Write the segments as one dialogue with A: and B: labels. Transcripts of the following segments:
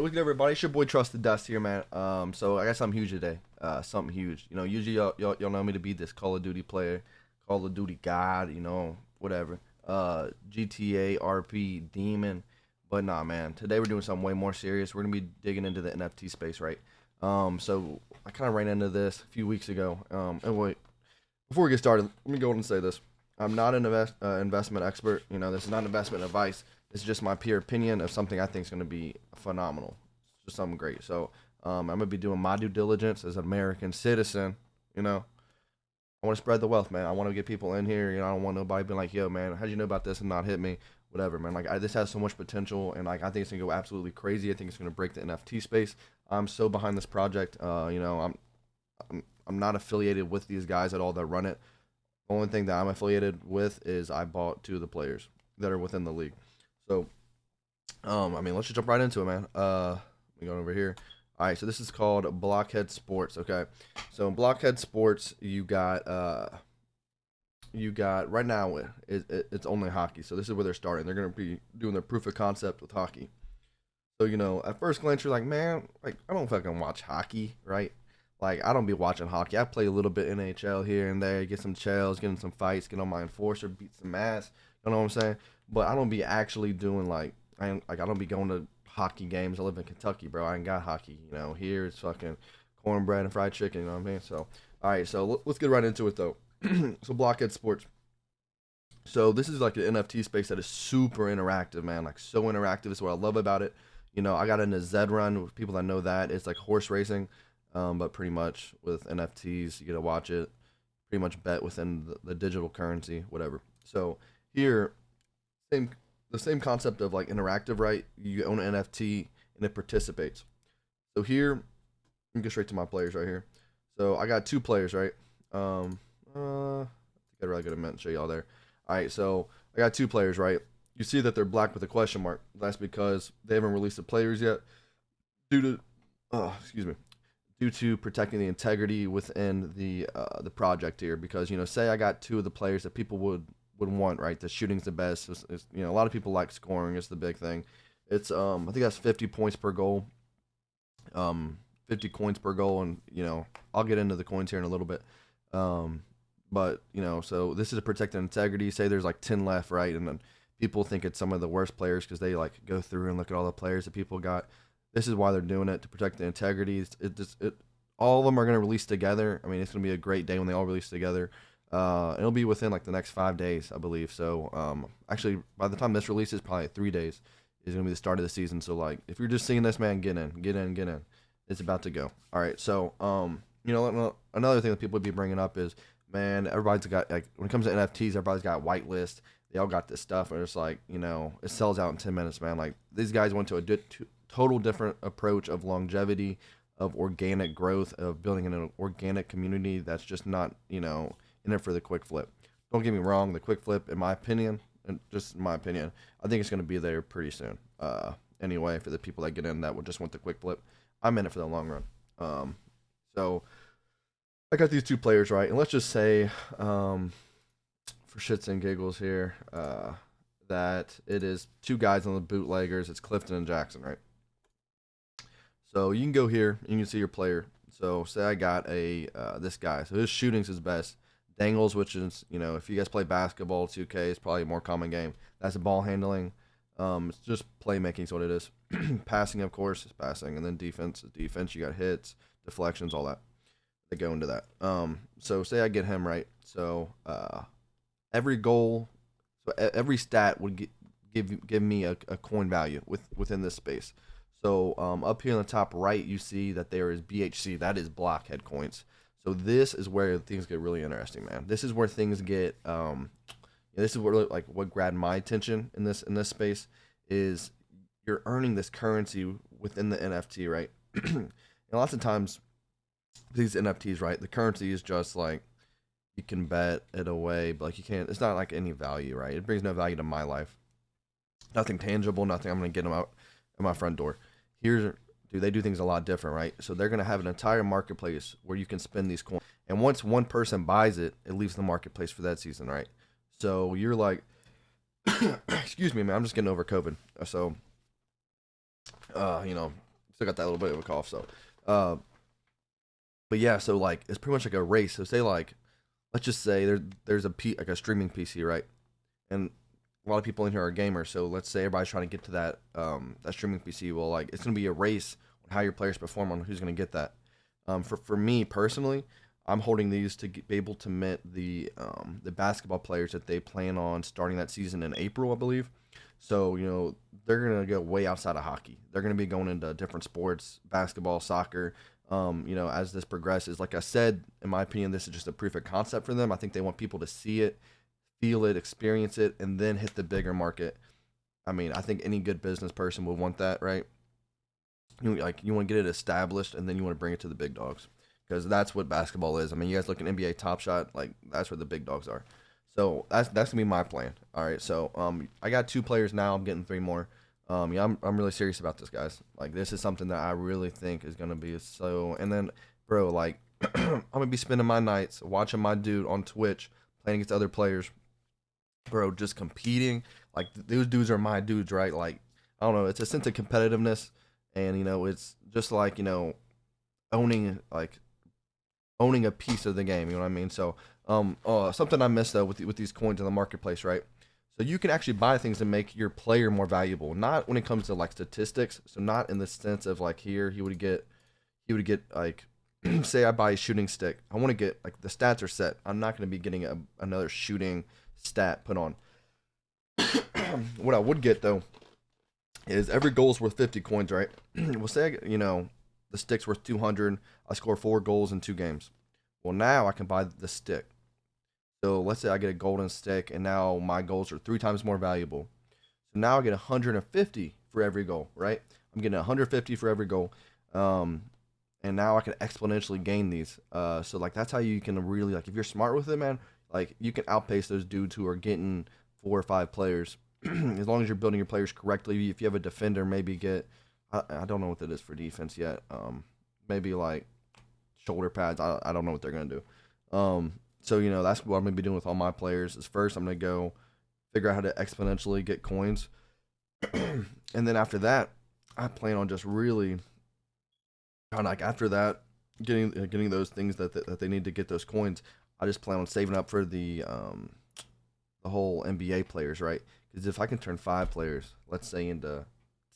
A: What's good, everybody? It's your boy Trusted Dust here, man. So I got something huge today. Something huge. Usually y'all know me to be this Call of Duty player, Call of Duty god, whatever. GTA, RP, Demon. But nah, man. Today we're doing something way more serious. We're gonna be digging into the NFT space, right? So I kind of ran into this a few weeks ago. And wait, before we get started, let me go ahead and say this. I'm not an investment expert. This is not investment advice. It's just my pure opinion of something I think is going to be phenomenal. It's just something great. So I'm going to be doing my due diligence as an American citizen. I want to spread the wealth, man. I want to get people in here. I don't want nobody being like, yo, man, how'd you know about this and not hit me? Whatever, man. This has so much potential, and I think it's going to go absolutely crazy. I think it's going to break the NFT space. I'm so behind this project. I'm not affiliated with these guys at all that run it. The only thing that I'm affiliated with is I bought two of the players that are within the league. So, let's just jump right into it, man. Let me go over here. All right, so this is called Blockhead Sports. Okay, so in Blockhead Sports, you got right now it's only hockey. So this is where they're starting. They're gonna be doing their proof of concept with hockey. So at first glance, you're like, man, like I don't fucking watch hockey, right? Like I don't be watching hockey. I play a little bit NHL here and there, get some chills, get in some fights, get on my enforcer, beat some ass. You know what I'm saying? But I don't be actually doing I don't be going to hockey games. I live in Kentucky, bro. I ain't got hockey. Here it's fucking cornbread and fried chicken. You know what I mean? So all right, so let's get right into it though. So Blockhead Sports. So this is like an NFT space that is super interactive, man. Like so interactive. Is what I love about it. I got into Zed Run with people that know that. It's like horse racing. But pretty much with NFTs, you get to watch it, pretty much bet within the digital currency, whatever. So here, the same concept of like interactive, right? You own an NFT and it participates. So here, let me get straight to my players right here. So I got two players, right? I think I really could have show y'all there. All right, so I got two players, right? You see that they're black with a question mark. That's because they haven't released the players yet, due to, excuse me, due to protecting the integrity within the project here. Because say I got two of the players that people would want, right? The shooting's the best. A lot of people like scoring. It's the big thing. It's I think that's 50 points per goal. 50 coins per goal, and I'll get into the coins here in a little bit. But so this is to protect the integrity. Say there's like 10 left, right? And then people think it's some of the worst players because they like go through and look at all the players that people got. This is why they're doing it, to protect the integrity. All of them are going to release together. I mean, it's going to be a great day when they all release together. It'll be within like the next 5 days, I believe. So actually, by the time this releases, probably 3 days is going to be the start of the season. So like, if you're just seeing this, man, get in. It's about to go. All right. So another thing that people would be bringing up is, man, everybody's got, like, when it comes to NFTs, everybody's got whitelist. They all got this stuff, and it's like, it sells out in 10 minutes, man. Like, these guys went to a total different approach of longevity, of organic growth, of building an organic community that's just not, in it for the quick flip. Don't get me wrong, the quick flip, in my opinion, and just in my opinion, I think it's going to be there pretty soon. Anyway, for the people that get in that would just want the quick flip, I'm in it for the long run. So I got these two players, right? And let's just say, for shits and giggles here, that it is two guys on the bootleggers. It's Clifton and Jackson, right? So you can go here and you can see your player. So say I got this guy. So his shooting's his best. Dangles, which is, if you guys play basketball, 2K, it's probably a more common game. That's the ball handling. It's just playmaking is what it is. Passing, of course, is passing. And then defense is defense. You got hits, deflections, all that. They go into that. So say I get him right. So every goal, so every stat would give me a coin value within this space. So up here in the top right, you see that there is BHC. That is Blockhead coins. So this is where things get really interesting, man. This is where things get. This is where like what grabbed my attention in this space is you're earning this currency within the NFT, right? And lots of times these NFTs, right? The currency is just like you can bet it away, but like you can't. It's not like any value, right? It brings no value to my life. Nothing tangible. Nothing. I'm gonna get them out at my front door. They do things a lot different, right? So they're gonna have an entire marketplace where you can spend these coins, and once one person buys it, it leaves the marketplace for that season, right? So you're like, excuse me, man, I'm just getting over COVID. So, Still got that little bit of a cough. So, uh, but yeah, so like it's pretty much like a race. So say like, let's just say there's like a streaming PC, right? And a lot of people in here are gamers. So let's say everybody's trying to get to that streaming PC. Well, like it's gonna be a race on how your players perform on who's gonna get that. For me personally, I'm holding these to be able to mint the basketball players that they plan on starting that season in April, I believe. So they're gonna go way outside of hockey. They're gonna be going into different sports, basketball, soccer. As this progresses, like I said, in my opinion, this is just a proof of concept for them. I think they want people to see it, feel it, experience it, and then hit the bigger market. I mean, I think any good business person would want that, right? You want to get it established, and then you want to bring it to the big dogs, because that's what basketball is. I mean, you guys look at NBA Top Shot, like that's where the big dogs are. So that's gonna be my plan. All right. So I got 2 players now. I'm getting 3 more. Yeah, I'm really serious about this, guys. Like this is something that I really think is gonna be so. And then, bro, like I'm gonna be spending my nights watching my dude on Twitch playing against other players, bro, just competing. Like those dudes are my dudes, right? Like I don't know, it's a sense of competitiveness, and it's just like owning like owning a piece of the game. You know what I mean? So something I missed though with these coins in the marketplace, right? So you can actually buy things to make your player more valuable. Not when it comes to like statistics. So not in the sense of like here he would get like say I buy a shooting stick. I want to get like the stats are set. I'm not going to be getting another shooting stat put on. What I would get though is every goal is worth 50 coins, right? We'll say the stick's worth 200. I score 4 goals in 2 games. Well, now I can buy the stick. So let's say I get a golden stick, and now my goals are 3 times more valuable. So now I get 150 for every goal, right? I'm getting 150 for every goal. And now I can exponentially gain these. So like that's how you can really, like, if you're smart with it, man, like you can outpace those dudes who are getting 4 or 5 players. As long as you're building your players correctly. If you have a defender, maybe get I don't know what that is for defense yet. Maybe like shoulder pads. I don't know what they're gonna do. So that's what I'm gonna be doing with all my players. Is first I'm gonna go figure out how to exponentially get coins, and then after that, I plan on just really kind of like after that getting those things that they need to get those coins. I just plan on saving up for the whole NBA players, right? Because if I can turn 5 players, let's say, into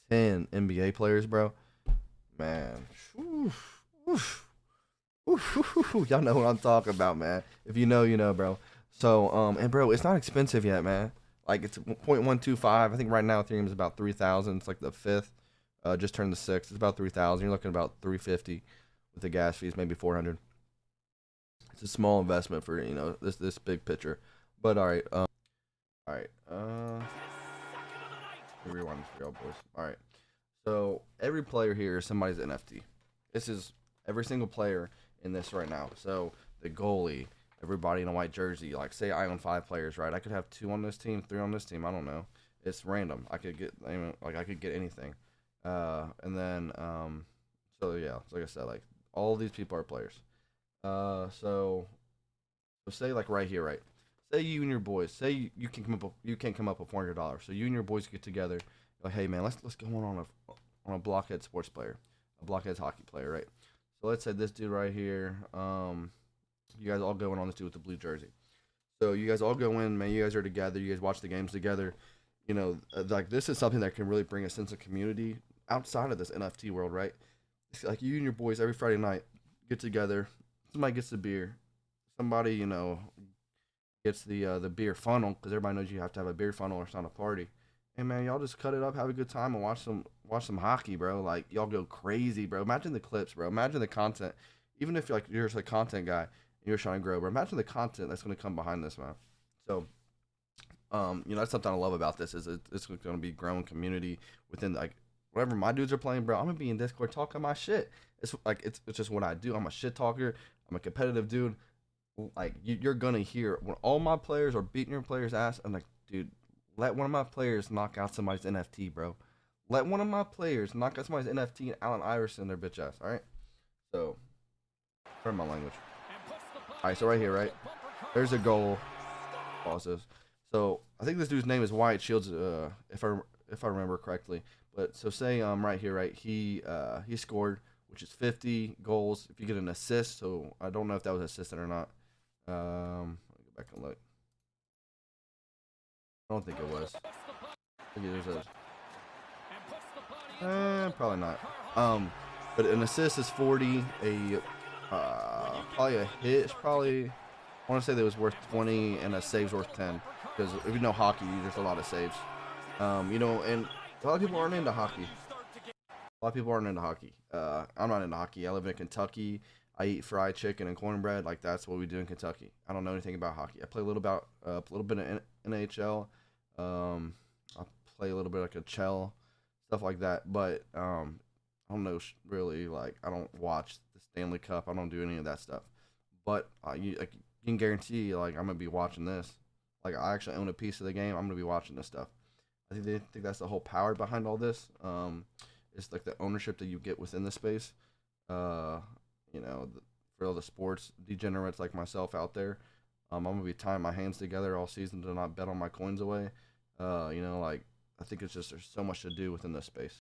A: 10 NBA players, bro, man, oof, oof, oof, y'all know what I'm talking about, man. If you know, you know, bro. So, and bro, it's not expensive yet, man. Like it's 0.125. I think right now Ethereum is about 3,000. It's like the 5th. Just turned the 6th. It's about 3,000. You're looking at about 350 with the gas fees, maybe 400. It's a small investment for this big picture. But all right, all right. Rewind this for y'all boys. All right. So every player here is somebody's NFT. This is every single player in this right now. So the goalie, everybody in a white jersey. Like say I own 5 players, right? I could have 2 on this team, 3 on this team. I don't know. It's random. I could get I could get anything. And then so yeah, like I said, like all these people are players. So say like right here, right? Say you and your boys. Say you can't come up with $400. So you and your boys get together. Like, hey man, let's go on a Blockhead sports player, a Blockhead hockey player, right? So let's say this dude right here. You guys all go in on this dude with the blue jersey. So you guys all go in, man. You guys are together. You guys watch the games together. Like this is something that can really bring a sense of community outside of this NFT world, right? It's like you and your boys every Friday night get together. Somebody gets the beer. Somebody gets the beer funnel, because everybody knows you have to have a beer funnel or it's not a party. Hey man, y'all just cut it up, have a good time, and watch some hockey, bro. Like y'all go crazy, bro. Imagine the clips, bro. Imagine the content. Even if you're just a content guy and you're trying to grow, bro. Imagine the content that's gonna come behind this, man. So that's something I love about this is it's gonna be growing community within like whatever my dudes are playing, bro. I'm gonna be in Discord talking my shit. It's like it's just what I do. I'm a shit talker. I'm a competitive dude. Like you're gonna hear when all my players are beating your player's ass. I'm like, dude, let one of my players knock out somebody's NFT, bro. Let one of my players knock out somebody's NFT and Allen Iverson their bitch ass. All right. So, pardon my language. All right. So right here, right, there's a goal. Pause this. So I think this dude's name is Wyatt Shields. If I remember correctly. But so say right here, right, he scored, which is 50 goals. If you get an assist, so I don't know if that was assisted or not. Let me go back and look. I don't think it was. I think it was probably not. But an assist is 40. Probably a hit is probably. I want to say that was worth 20, and a save's worth 10. Because if you know hockey, there's a lot of saves. And a lot of people aren't into hockey. A lot of people aren't into hockey. I'm not into hockey. I live in Kentucky. I eat fried chicken and cornbread. Like that's what we do in Kentucky. I don't know anything about hockey. I play a little bit of NHL. I play a little bit like a chell, stuff like that. But I don't know really. Like I don't watch the Stanley Cup. I don't do any of that stuff. But you can guarantee like I'm gonna be watching this. Like I actually own a piece of the game. I'm gonna be watching this stuff. I think they think that's the whole power behind all this. It's like the ownership that you get within the space. Uh, for all the sports degenerates like myself out there, I'm gonna be tying my hands together all season to not bet on my coins away. Like I think it's just there's so much to do within this space.